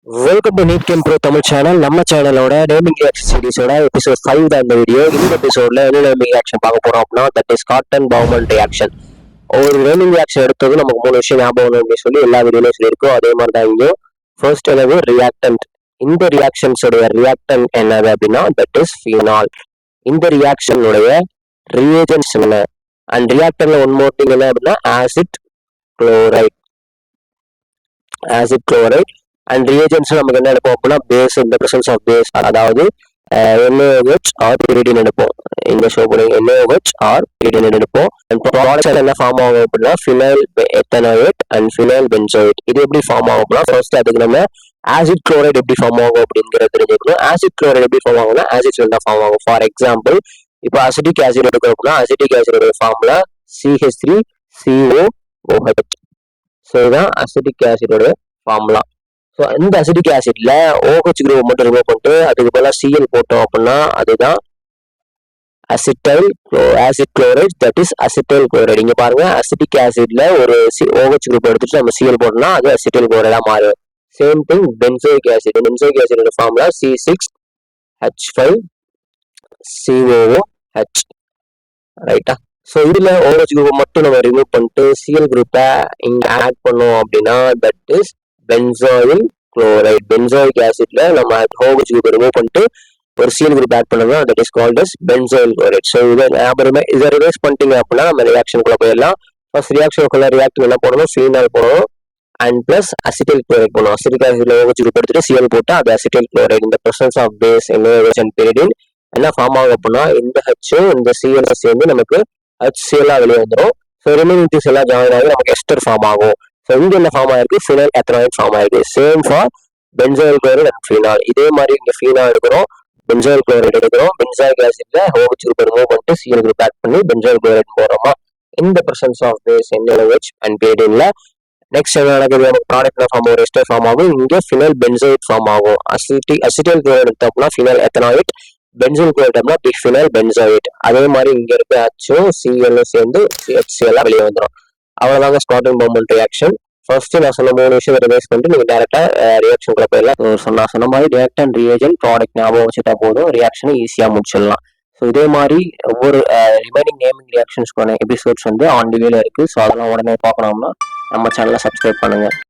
Welcome to NEET game bro Tamil channel. நம்ம சேனலோட naming reaction சீரிஸோட episode 5 தான் இந்த வீடியோ. இந்த எபிசோட்ல என்ன நேமிங் ரியாக்ஷன் பார்க்க போறோம் அப்படின்னா, that is cotton Bowman reaction. ஒரு நேமிங் ரியாக்ஷன் எடுத்தது நமக்கு 3 விஷயம் ஞாபகம் அப்படின்னு சொல்லி எல்லா வீடியோலையும் சொல்லியிருக்கோம். அதே மாதிரி தான் இங்கேயும் ஃபர்ஸ்ட் என்னது ரியாக்டன்ட். இந்த ரியாக்ஷன்ஸோடைய ரியாக்டன்ட் என்னது அப்படின்னா தட் இஸ் ஃபீனால். இந்த ரியாக்ஷனுடைய ரியேஜன்ஸ் என்ன அண்ட் ரியாக்டன்ட்ல ஒன் மோர் திங் என்ன அப்படின்னா acid chloride. Acid chloride and reagents நமக்கு என்ன எடுப்போம் அப்படின்னா பேஸ், இந்த பிரசன்ஸ் ஆஃப் பேஸ், அதாவது NaOH ஆர் pyridine எடுப்போம். இந்த ஷோ கூட NaOH ஆர் pyridine எடுப்போம். அண்ட் ப்ராடக்ட்ஸ் என்ன ஃபார்ம் ஆகும் அப்படின்னா ஃபினைல் எத்தனோயேட் அண்ட் ஃபினைல் பென்சோயேட். இது எப்படி ஃபார்ம் ஆகும் அப்படின்னா ஃபர்ஸ்ட் அதுக்கு நம்ம ஆசிட் குளோரைட் எப்படி ஃபார்ம் ஆகும் அப்படிங்கிறத தெரிஞ்சுக்கணும். ஆசிட் குளோரைட் எப்படி ஃபார்ம் ஆகும்னா ஆசிட் தான் ஃபார்ம் ஆகும். ஃபார் எக்ஸாம்பிள் இப்போ அசிட்டிக் ஆசிட் எடுக்கிறோம் அப்படின்னா அசிட்டிக் ஆசிடோட ஃபார்முலா CH3COOH. ஸோ இதுதான் அசிட்டிக் ஆசிடோட ஃபார்முலா. ஸோ இந்த அசிட்டிக் ஆசிட்ல OH குரூப் மட்டும் ரிமூவ் பண்ணிட்டு அதுக்கு பதிலாக Cl போட்டோம் அப்படின்னா அதுதான் acetyl acid chloride, that is acetyl chloride. இங்க பாருங்க அசிட்டிக் ஆசிட்ல ஒரு OH குரூப் எடுத்துட்டு நம்ம Cl போட்டோம்னா அது அசிட்டைல் குளோரைடா மாறும். Same thing benzoic acid. Benzoic ஆசிடோட ஃபார்முலா C6H5COOH. ரைட்டா? ஸோ இதுல OH குரூப் மட்டும் நம்ம ரிமூவ் பண்ணிட்டு Cl குரூப்பை இங்க ஆட் பண்ணோம் அப்படின்னா that is benzoyl chloride. Benzoic ஆசிட்ல நம்ம OH குரூப் ரிமூவ் பண்ணிட்டு ஒரு Cl குரூப் ஆட் பண்ணோம்னா that is called as benzoyl chloride. So இதை ரிவர்ஸ் பண்ணிட்டீங்க அப்படின்னா நம்ம ரியாக்ஷனுக்குள்ள போயிடலாம். ஃபர்ஸ்ட் ரியாக்ஷனுக்குள்ள ரியாக்ஷன் என்ன பண்ணணும், ஃபீனால் போடணும் அண்ட் பிளஸ் அசிட்டைல் குளோரைட் போடணும். அசிட்டிக் ஆசிட்ல OH குரூப் எடுத்துட்டு Cl போட்டு அது அசிட்டைல் குளோரைட். இந்த presence of base NaOH and pyridine என்ன ஃபார்ம் ஆகும் அப்படின்னா இந்த ஹெச்சும் இந்த Cl சேர்ந்து நமக்கு HCl வெளியே வந்துடும். ஸோ ரிமைனிங் திங்ஸ் எல்லாம் ஜாயின் ஆகி நமக்கு எஸ்டர் ஃபார்ம் ஆகும். ஸோ இங்க என்ன ஃபார்ம் ஆயிருக்கு, ஃபினைல் எத்தனாய்ட் ஃபார்ம் ஆயிருக்கு. Same for benzoyl chloride and phenol. இதே மாதிரி இங்க ஃபீனால் எடுக்கிறோம், பென்சாயில் குளோரைட் எடுக்கிறோம். பென்சாயிக் ஆசிட்ல OH குரூப் ரிமூவ் பண்ணிட்டு Cl குரூப் ஆட் பண்ணி பென்சாயில் குளோரைட் போடுறோமா. இந்த presence of base NaOH and pyridine next என்ன நடக்குது, நமக்கு ப்ராடக்ட் ஃபார்ம் ஆகும், எஸ்டர் ஃபார்ம் ஆகும். இங்க ஃபினைல் பென்சோயேட் ஃபார்ம் ஆகும். அசிட்டைல் குளோரைட் எடுத்தோம்னா ஃபினைல் எத்தனாய்ட், பென்சோல் குளோரைட் அப்படின்னா பிஃபினைல் பென்சோயேட். அதே மாதிரி இங்க இருக்க Hம் Cl சேர்ந்து HCl வெளியே வந்துடும். அவ்வளவுதாங்க காட்டன் பவுமன் ரியாக்ஷன். ஃபர்ஸ்ட் நான் சொன்ன 3 விஷயம் ரிவைஸ் பண்ணிட்டு நீங்க டேரக்டா ரியாக்ஷனுக்குள்ள போயிடலாம். சொன்ன மாதிரி ரியாக்டன் ரியேஜன் ப்ராடக்ட் ஞாபகம் வச்சுட்டா போதும், ரியாக்ஷனை ஈஸியா முடிச்சிடலாம். ஸோ இதே மாதிரி ஒவ்வொரு ரிமைனிங் நேமிங் ரியாக்ஷன்ஸ்க்கான எபிசோட்ஸ் ஆன் தி வேல இருக்கு. ஸோ அதெல்லாம் உடனே பார்க்கணும்னா நம்ம சேனலை சப்ஸ்கிரைப் பண்ணுங்க.